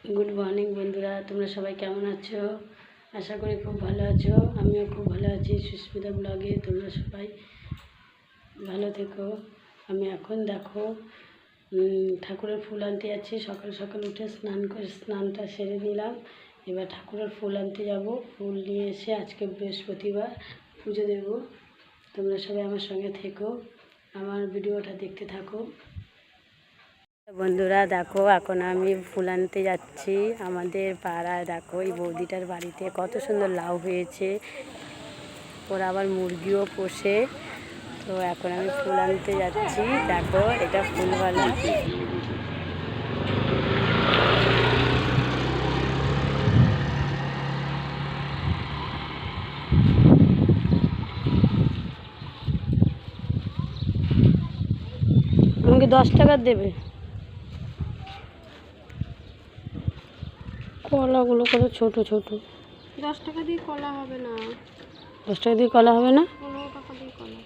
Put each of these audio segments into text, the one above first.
Good morning বন্ধুরা, তোমরা সবাই কেমন আছো? আশা করি খুব ভালো আছো। আমিও খুব ভালো আছি। সুস্মিতা ব্লগে তোমরা সবাই ভালো থেকো। আমি এখন দেখো ঠাকুরের ফুল আনতে যাচ্ছি। সকাল সকাল উঠে স্নানটা সেরে নিলাম। এবার ঠাকুরের ফুল আনতে যাব। ফুল নিয়ে এসে আজকে বৃহস্পতিবার পুজো দেব। তোমরা সবাই আমার সঙ্গে থেকো, আমার ভিডিওটা দেখতে থাকো। বন্ধুরা দেখো, এখন আমি ফুল আনতে যাচ্ছি। আমাদের পাড়ায় দেখো এই বৌদিটার বাড়িতে কত সুন্দর লাউ হয়েছে। ওরা আবার মুরগিও পোষে। তো এখন আমি ফুল আনতে যাচ্ছি। দেখো এটা ফুলওয়ালা। আমাকে 10 টাকা দেবে। কলাগুলো কত ছোট ছোট। 10 টাকা দিয়ে কলা হবে না। 10 টাকা দিয়ে কলা হবে না? 15 টাকা দিয়ে কলা।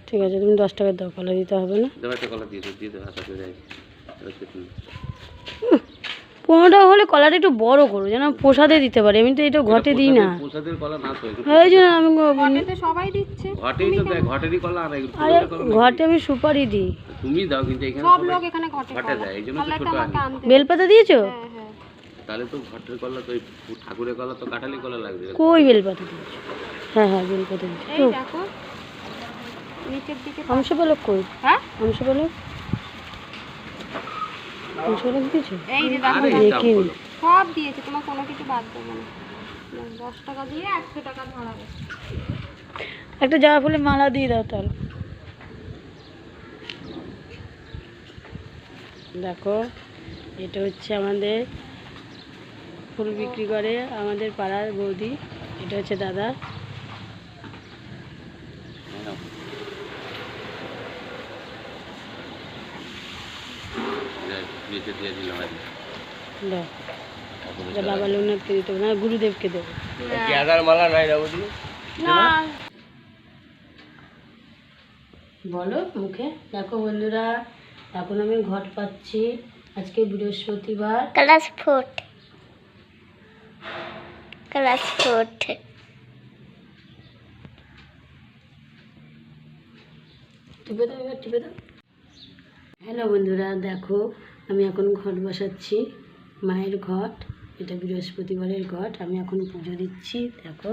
ঠিক আছে, তুমি 10 টাকা দাও, কলা দিতে হবে না। 15 টাকা হলে কলাটা একটু বড় করো, যেন প্রসাদে দিতে পারি। আমি তো এটা ঘটে দিই না। এই জন্য আমি সবাই দিচ্ছে। আরে ঘটে আমি সুপারি দিই। তুমি দাও, কিন্তু এখানে সব লোক এখানে ঘটে দেয়, এই জন্য তো ছোট আনি। বেলপাতা দিয়েছো? হ্যাঁ। তাহলে তো ঘটের কলা, তো ঠাকুরের কলা তো কাঁঠালি কলা লাগবে। কই বেলপাতা দিয়েছো? হ্যাঁ বেলপাতা দিয়েছো। এই দেখো নিচের দিকে অংশপালক কই? হ্যাঁ অংশপালক দিয়েছো? এই যে দেখো দেখিনি। সব দিয়েছে, তোমার কোনো কিছু বাদ দেবো না। 10 টাকা দিয়ে 100 টাকা ধরাবে। একটা জবা ফুলের মালা দিয়ে দাও তাহলে। দেখো এটা হচ্ছে আমাদের ফুল বিক্রি করে আমাদের পাড়ার বৌদি। এটা হচ্ছে দাদা। বাবা লোকনাথকে দিতে হবে না, গুরুদেবকে দেবো। বলো মুখে। দেখো বন্ধুরা, এখন আমি ঘট পাচ্ছি। আজকে বৃহস্পতিবার। ক্লাস 4 টিপে দাও, এবার টিপে দাও। হ্যালো বন্ধুরা, দেখো আমি এখন ঘট বসাচ্ছি, মায়ের ঘট। এটা বৃহস্পতিবারের ঘট। আমি এখন পুজো দিচ্ছি। দেখো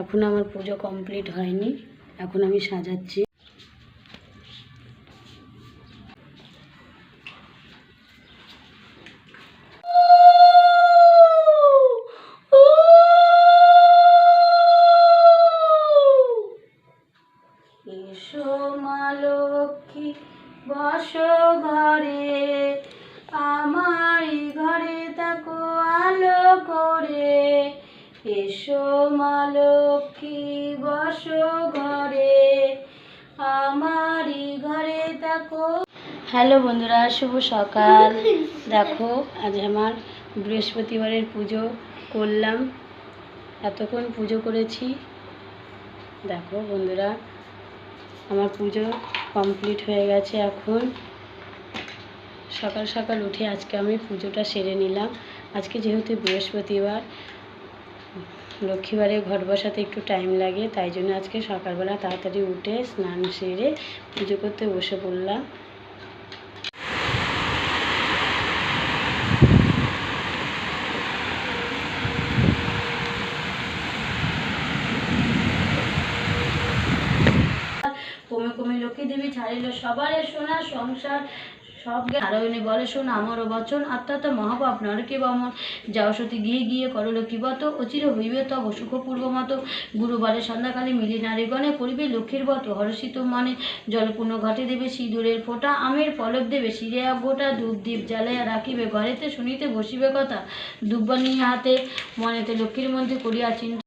এখন আমার পুজো কমপ্লিট হয়নি, এখন আমি সাজাচ্ছি। এসো মা লক্ষ্মী বসো ঘরে, আমার ঘরে তাকো আলো করে। এসো মা লক্ষ্মী বসো ঘরে, আমার ঘরে তাকো। হ্যালো বন্ধুরা, শুভ সকাল। দেখো আজ আমার বৃহস্পতিবারের পুজো করলাম। এতক্ষণ পুজো করেছি। দেখো বন্ধুরা, আমার পুজো কমপ্লিট হয়ে গেছে। এখন সকাল সকাল উঠে আজকে আমি পুজোটা সেরে নিলাম। আজকে যেহেতু বৃহস্পতিবার, লক্ষ্মীবারে ঘট বসাতে একটু টাইম লাগে, তাই জন্য আজকে সকালবেলা তাড়াতাড়ি উঠে স্নান সেরে পুজো করতে বসে পড়লাম। কমে কমে লক্ষ্মী দেবী ছাড়িল সবারে সোনা সংসার সব নারায়ণী বলে শোন আমারও বচন আত্মাত মহাপাপ নরকে বমন যাও সতী গিয়ে গিয়ে করো লক্ষ্মীবত অচির হইবে তব সুখপূর্ব মতো গুরুবারে সন্ধ্যাকালে মিলি নারীগণে করিবে লক্ষ্মীর বত হর্ষিত মনে জলপূর্ণ ঘটে দেবে সিঁদুরের ফোঁটা আমের পলক দেবে শিরে এক গোটা ধূপ দীপ জ্বালাইয়া রাখিবে ঘরেতে শুনিতে বসিবে কথা দুব্বা নিয়ে হাতে মনেতে লক্ষ্মীর মধ্যে করিয়া চিন্তা